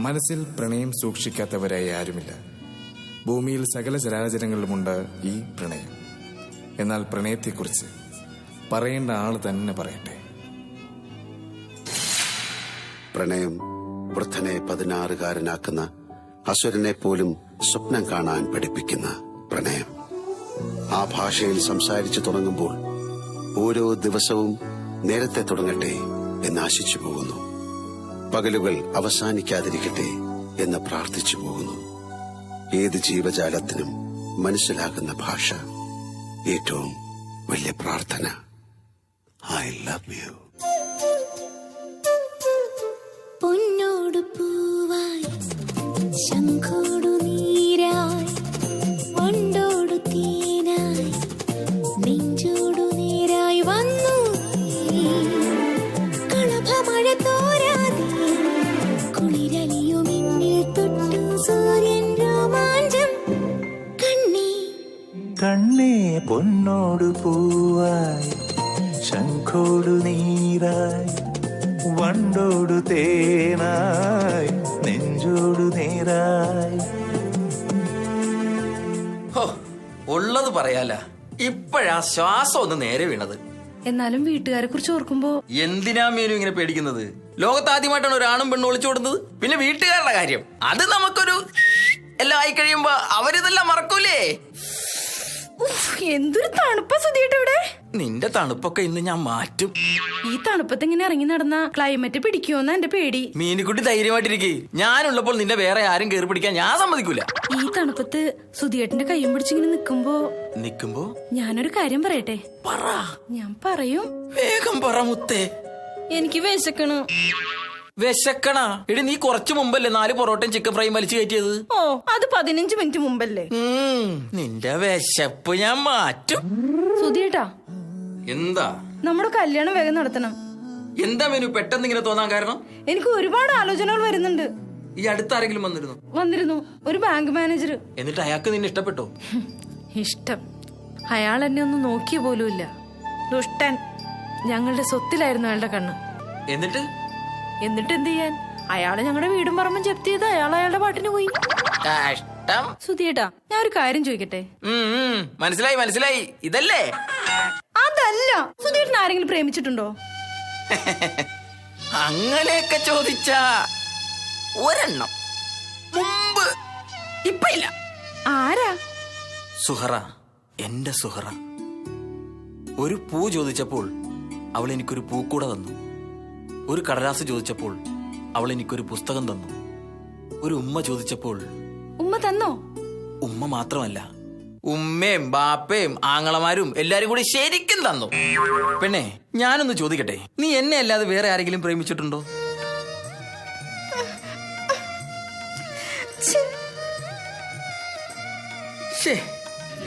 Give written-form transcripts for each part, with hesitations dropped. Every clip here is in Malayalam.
മനസ്സിൽ പ്രണയം സൂക്ഷിക്കാത്തവരായി ആരുമില്ല. ഭൂമിയിൽ സകല ചരാചരങ്ങളിലുമുണ്ട് ഈ പ്രണയം. എന്നാൽ പ്രണയത്തെക്കുറിച്ച് പറയേണ്ട ആൾ തന്നെ പറയട്ടെ. പ്രണയം വൃദ്ധനെ 16-കാരനാക്കുന്ന, അസുരനെ പോലും സ്വപ്നം കാണാൻ പഠിപ്പിക്കുന്ന പ്രണയം. ആ ഭാഷയിൽ സംസാരിച്ചു തുടങ്ങുമ്പോൾ ഓരോ ദിവസവും നേരത്തെ തുടങ്ങട്ടെ എന്ന് ആശിച്ചു പോകുന്നു. പകലുകൾ അവസാനിക്കാതിരിക്കട്ടെ എന്ന് പ്രാർത്ഥിച്ചു പോകുന്നു. ഏത് ജീവജാലത്തിനും മനസ്സിലാകുന്ന ഭാഷ, ഏറ്റവും വലിയ പ്രാർത്ഥന. I love you. പൊന്നോട് പൂവായി, ശംഖോടു നീരായി, വണ്ടോടു തേനായി, നെഞ്ചോടു നേരായി വന്നു കളഭമഴ തോരാതെ കുളിരലിയുമെന്നിൽ തൊട്ടു സൂര്യൻ രോമാഞ്ചം. കണ്ണേ കണ്ണേ പൊന്നോടു പൂവായി, ശംഖോടു നീരായി, വണ്ടോടു തേനായി, നെഞ്ചോടു നേരായി. ഉള്ളത് പറയാല, ഇപ്പോഴാ ശ്വാസം ഒന്ന് നേരെ വീണത്. എന്നാലും വീട്ടുകാരെ കുറിച്ച് ഓർക്കുമ്പോ എന്തിനാ മീനും ഇങ്ങനെ പേടിക്കുന്നത്? ലോകത്ത് ആദ്യമായിട്ടാണ് ഒരാണും പെണ്ണും ഒളിച്ചോടുന്നത്. പിന്നെ വീട്ടുകാരുടെ കാര്യം, അത് നമുക്കൊരു എല്ലാം ആയി കഴിയുമ്പോ അവരിതെല്ലാം മറക്കൂലേ? എന്തൊരു തണുപ്പാ സുധിയേട്ടാ ഇവിടെ. നിന്റെ തണുപ്പൊക്കെ ഇന്ന് ഞാൻ മാറ്റും. ഈ തണുപ്പത്ത് ഇങ്ങനെ ഇറങ്ങി നടന്ന ക്ലൈമറ്റ് പിടിക്കുമെന്നാ എന്റെ പേടി. മീനുകുട്ടി ധൈര്യമായിട്ടിരിക്കേ. ഞാനുള്ളപ്പോൾ നിന്റെ വേറെ ആരും കയറി പിടിക്കാൻ ഞാൻ സമ്മതിക്കൂല. ഈ തണുപ്പത്ത് സുധിയേട്ടന്റെ കയ്യും പിടിച്ചിങ്ങനെ നിക്കുമ്പോ ഞാനൊരു കാര്യം പറയട്ടെ? പറ. ഞാൻ പറയും. വേഗം പറ മുത്തേ. എനിക്ക് വിശക്കണു. വിശക്കണ? എടി, നീ കുറച്ചു മുമ്പല്ലേ 4 പൊറോട്ടയും ചിക്കൻ ഫ്രൈയും വലിച്ചു കയറ്റിയത്? ഓ, അത് 15 മിനിറ്റ് മുമ്പല്ലേ. നിന്റെ വിശപ്പ് ഞാൻ മാറ്റും. സുധിയേട്ടാ, എന്താ? നമ്മുടെ കല്യാണം വേഗം നടത്തണം. എന്താ മെനു പെട്ടെന്ന് ഇങ്ങനെ തോന്നാൻ കാരണം? എനിക്ക് ഒരുപാട് ആലോചനകൾ വരുന്നുണ്ട്. ഈ അടുത്ത് ആരെങ്കിലും വന്നിരുന്നു, ഒരു ബാങ്ക് മാനേജർ. എന്നിട്ട് അയാൾക്ക് നിന്നെ ഇഷ്ടപ്പെട്ടോ? ഇഷ്ടം? അയാൾ എന്നെ ഒന്നും നോക്കിയ പോലുമില്ല. ദുഷ്ടൻ. ഞങ്ങളുടെ സ്വത്തിലായിരുന്നു അയാളുടെ കണ്ണ്. എന്നിട്ട് എന്ത് ചെയ്യാൻ? അയാള് ഞങ്ങളുടെ വീടും പറമ്പും ജപ്തി ചെയ്ത് അയാളുടെ പാട്ടിന് പോയി. സുധിയേട്ടാ, ഞാൻ ഒരു കാര്യം ചോദിക്കട്ടെ? മനസ്സിലായി. ഇതല്ലേ? അതല്ല. സുധിയേട്ടൻ ആരെങ്കിലും പ്രേമിച്ചിട്ടുണ്ടോ? അങ്ങനെയൊക്കെ ചോദിച്ച ഒരെണ്ണം മുമ്പ്, ഇപ്പൊ ഇല്ല. ആരാ? സുഹറ, എന്റെ സുഹറ. ഒരു പൂ ചോദിച്ചപ്പോൾ അവൾ എനിക്കൊരു പൂക്കൂട തന്നു. ഒരു കടലാസ് ചോദിച്ചപ്പോൾ അവൾ എനിക്കൊരു പുസ്തകം തന്നു. ഒരു ഉമ്മ ചോദിച്ചപ്പോൾ ഉമ്മ തന്നോ? ഉമ്മ മാത്രമല്ല, ഉമ്മയും ബാപ്പയും ആങ്ങളമാരും എല്ലാരും കൂടി ശരിക്കും തന്നു. പെണ്ണെ, ഞാനൊന്ന് ചോദിക്കട്ടെ, നീ എന്നെ അല്ലാതെ വേറെ ആരെങ്കിലും പ്രേമിച്ചിട്ടുണ്ടോ?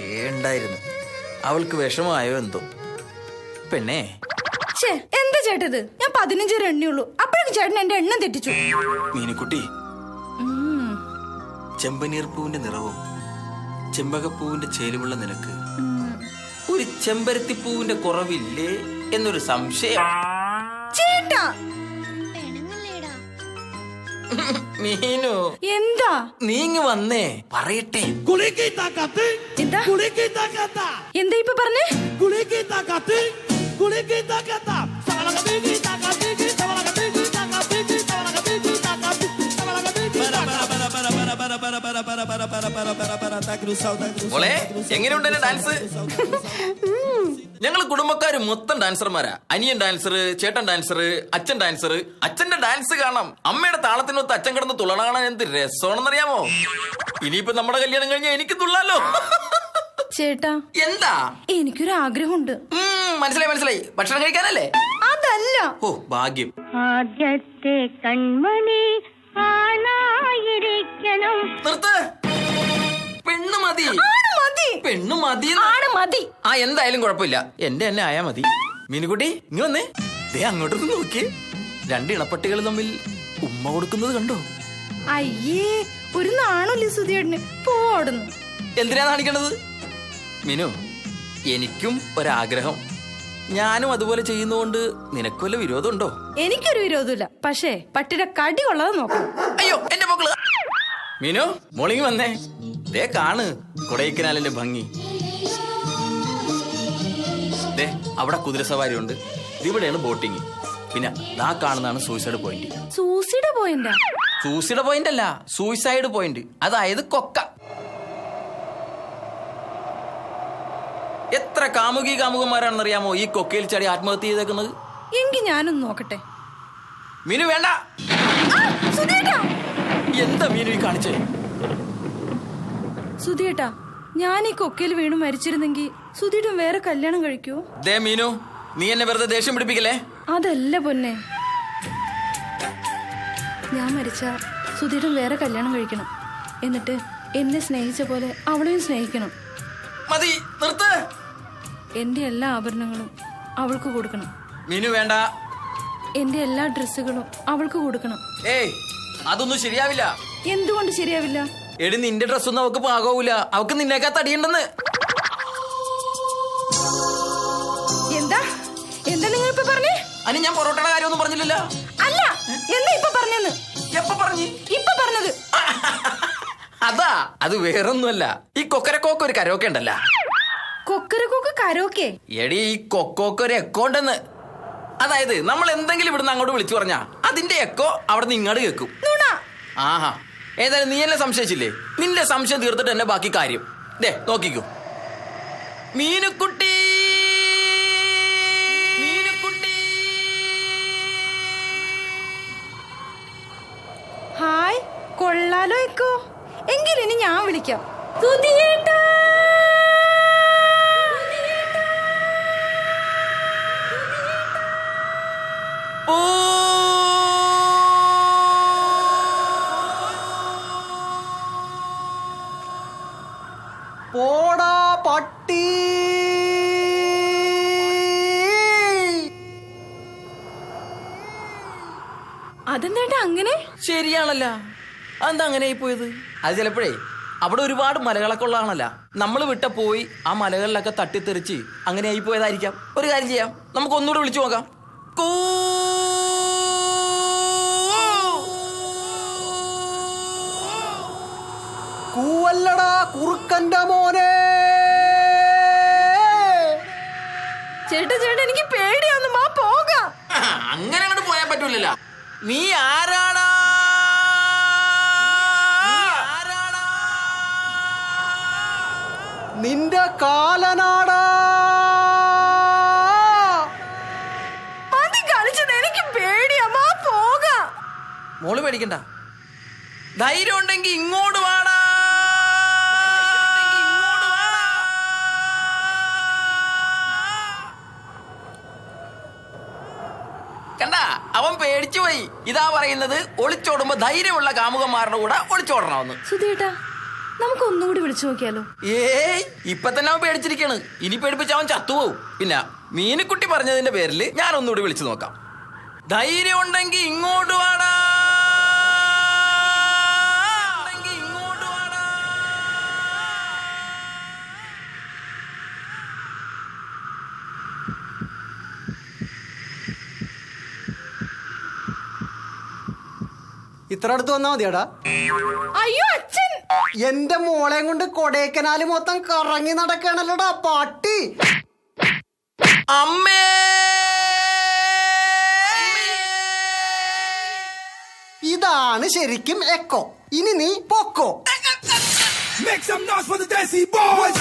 വേണ്ടായിരുന്നു. അവൾക്ക് വിഷമമായോ എന്തോ. പെണ്ണെ, എന്താ ചേട്ടത്? ഞാൻ 15 വരെ എണ്ണിയുള്ളൂ. അപ്പോഴേക്കും ചേട്ടൻ എന്റെ എണ്ണം തെറ്റിച്ചു. മീനുക്കുട്ടി, ചെമ്പനീർ പൂവിന്റെ നിറവും ചെമ്പകപ്പൂവിന്റെ ചേലുമുള്ള നിനക്ക് ഒരു ചെമ്പരത്തിപ്പൂവിന്റെ കുറവില്ലേ എന്നൊരു സംശയം. ചേട്ടാ, മീനു, എന്താ? നീങ്ങി വന്നേ, പറയട്ടെ. എന്താ ഇപ്പൊ പറഞ്ഞേ? മോളെ, എങ്ങനെയുണ്ട് എന്റെ ഡാൻസ്? ഞങ്ങള് കുടുംബക്കാര് മൊത്തം ഡാൻസർമാരാ. അനിയൻ ഡാൻസർ, ചേട്ടൻ ഡാൻസർ, അച്ഛൻ ഡാൻസർ. അച്ഛന്റെ ഡാൻസ് കാണാം. അമ്മയുടെ താളത്തിനൊത്ത് അച്ഛൻ കിടന്ന് തുള്ളണ കാണാൻ എന്ത് രസമാണെന്നറിയാമോ? ഇനിയിപ്പോ നമ്മുടെ കല്യാണം കഴിഞ്ഞാൽ എനിക്ക് തുള്ളാലോ. ചേട്ടാ, എന്താ? എനിക്കൊരു ആഗ്രഹമുണ്ട്. മനസ്സിലായി. ഭക്ഷണം കഴിക്കാനല്ലേ? അതല്ല. ഓ, ഭാഗ്യം. ആദ്യത്തെ കൺമണി ആണായിരിക്കണം. നിർത്ത്. പെണ്ണ് മതി. പെണ്ണ് മതി. ആ, എന്തായാലും കുഴപ്പമില്ല. എന്റെ തന്നെ ആയാ മതി. മീനുകുട്ടി, ഇങ്ങ് വന്നേ. ദേ അങ്ങോട്ടൊന്ന് നോക്കിയേ. 2 ഇണപ്പട്ടികൾ തമ്മിൽ ഉമ്മ കൊടുക്കുന്നത് കണ്ടോ? അയ്യേ, ഒരു നാണല്ലേ സുധിയേട്ടന്? പോടുന്നു. എന്തിനാ കാണിക്കണത്? മീനു, എനിക്കും ഒരാഗ്രഹം. ഞാനും അതുപോലെ ചെയ്യുന്നോണ്ട് നിനക്ക് വല്ല വിരോധമുണ്ടോ? എനിക്കൊരു വിരോധമില്ല, പക്ഷേ പട്ടിയുടെ കടി കൊള്ളാതെ നോക്കണം. അയ്യോ എന്റെ മക്കള്. മീനു മോളിങ് വന്നേ. ദേ കാണ് കൊടൈക്കനാലിന്റെ ഭംഗി. ദേ അവിടെ കുതിരസവാരി ഉണ്ട്, ഇവിടെയാണ് ബോട്ടിങ്. പിന്നെ ദാ കാണുന്നതാണ് സൂയിസൈഡ് പോയിന്റ്. സൂസിയുടെ പോയിന്റാ? സൂയിസൈഡ് പോയിന്റ് അല്ല, സൂയിസൈഡ് പോയിന്റ്, അതായത് കൊക്ക. എത്ര കാമുകന്മാരാണെന്നറിയാമോ ഈ കൊക്കയിൽ ചാടി ആത്മഹത്യ ചെയ്തേക്കുന്നത്? എങ്കിൽ ഞാനൊന്ന് നോക്കട്ടെ. മീനു വേണ്ട. എന്താ മീനു ഈ കാണിച്ചേ? സുധിയേട്ടാ, ഞാൻ ഈ കൊക്കയിൽ വീണ് മരിച്ചിരുന്നെങ്കിൽ സുധിയേട്ടൻ വേറെ കല്യാണം കഴിക്കൂ? ദേ മീനു, നീ എന്നെ വെറുതെ ദേഷ്യം പിടിപ്പിക്കല്ലേ. അതല്ല പൊന്നെ, ഞാൻ മരിച്ച സുധിയേട്ടൻ വേറെ കല്യാണം കഴിക്കണം. എന്നിട്ട് എന്നെ സ്നേഹിച്ച പോലെ അവളെയും സ്നേഹിക്കണം. മതി, നിർത്ത്. എന്റെ എല്ലാ ആഭരണങ്ങളും അവൾക്ക് കൊടുക്കണം. മീനു വേണ്ട. എന്റെ എല്ലാ ഡ്രസ്സുകളും അവൾക്ക് കൊടുക്കണം. ഏയ് അതൊന്നും ശരിയാവില്ല. എന്തുകൊണ്ട് ശരിയാവില്ല? എടി നിന്റെ ഡ്രസ്സൊന്നും അവക്ക് പാകാവൂല, അവക്ക് നിന്നേക്കാ തടിയുണ്ടെന്ന്. എന്താ എന്താ നിങ്ങൾ ഇപ്പൊ പറഞ്ഞേ? അനി ഞാൻ പൊറോട്ടയുടെ കാര്യമൊന്നും പറഞ്ഞില്ലല്ലോ. അല്ല, എന്താ ഇപ്പൊ പറഞ്ഞെന്ന്? എപ്പോ പറഞ്ഞു? ഇപ്പൊ പറഞ്ഞത്. അതാ, അത് വേറൊന്നുമല്ല. ഈ കൊക്കരക്കോക്ക് ഒരു കരോക്കെ ഉണ്ടല്ലോ. കൊക്കരക്കോക്ക് കരോക്കെ? എടി ഈ കൊക്കോക്ക് ഒരു എക്കോ ഉണ്ടെന്ന്. അതായത് നമ്മൾ എന്തെങ്കിലും ഇവിടുന്ന് അങ്ങോട്ട് വിളിച്ചു പറഞ്ഞാ അതിന്റെ എക്കോ അവിടെ നിന്ന് ഇങ്ങോട്ട് കേൾക്കും. ആഹാ, ഏതായാലും നീ എന്നെ സംശയിച്ചില്ലേ? നിന്റെ സംശയം തീർത്തിട്ട് എന്നെ ബാക്കി കാര്യം. ദേ നോക്കിക്കോ. മീനുക്കുട്ടി, മീനുക്കുട്ടി. ഹായ്, കൊള്ളാലോ എക്കോ. എങ്കിലിനി ഞാൻ വിളിക്കാം. സുധിയേട്ടാ, പോടാ പട്ടി. അതെന്താ അങ്ങനെ? ശരിയാണല്ല, അതെന്താ അങ്ങനെ ആയി പോയത്? അത് ചിലപ്പോഴേ അവിടെ ഒരുപാട് മലകളൊക്കെ ഉള്ളതാണല്ല, നമ്മൾ വിട്ട പോയി ആ മലകളിലൊക്കെ തട്ടിത്തെറിച്ച് അങ്ങനെ ആയി പോയതായിരിക്കാം. ഒരു കാര്യം ചെയ്യാം, നമുക്ക് ഒന്നുകൂടെ വിളിച്ചു നോക്കാം. കൂവല്ലടാ കുറുക്കന്റെ മോനെ. ചേട്ടാ ചേട്ടാ, എനിക്ക് പേടിയാന്ന്. മാ പോകാം. അങ്ങനെ അങ്ങോട്ട് പോയാൻ പറ്റൂലല്ലോ. നീ ആരാടാ? നിന്റെ കാലനാടാ. മതി കളിച്ചത്, എനിക്ക് പേടിയാ. മാ പോകാം. മോള് പേടിക്കണ്ട, ധൈര്യം ഉണ്ടെങ്കിൽ ഇങ്ങോട്ട് വാടാ. കണ്ട, അവൻ പേടിച്ചു പോയി. ഇതാ പറയുന്നത്, ഒളിച്ചോടുമ്പോ ധൈര്യമുള്ള കാമുകന്മാരുടെ കൂടെ ഒളിച്ചോടണമെന്ന്. സുധിയേട്ടാ, നമുക്ക് ഒന്നുകൂടി വിളിച്ചു നോക്കിയാലോ? ഏയ് ഇപ്പൊ തന്നെ അവൻ പേടിച്ചിരിക്കാണ്. ഇനി പേടിപ്പിച്ച അവൻ ചത്തുപോവും. പിന്നെ മീനുക്കുട്ടി പറഞ്ഞതിന്റെ പേരിൽ ഞാൻ ഒന്നുകൂടി വിളിച്ചു നോക്കാം. ധൈര്യം ഉണ്ടെങ്കിൽ ഇങ്ങോട്ട് വാടാ. ഇത്ര അടുത്ത് വന്നാ മതിയാടാ. അയ്യോ അച്ഛൻ, എന്റെ മോളെയും കൊണ്ട് കൊടൈക്കനാല് മൊത്തം കറങ്ങി നടക്കണല്ലോടാ പട്ടി. അമ്മേ, ഇതാണ് ശരിക്കും എക്കോ. ഇനി നീ പൊക്കോ. Make some noise for the Desi Boys!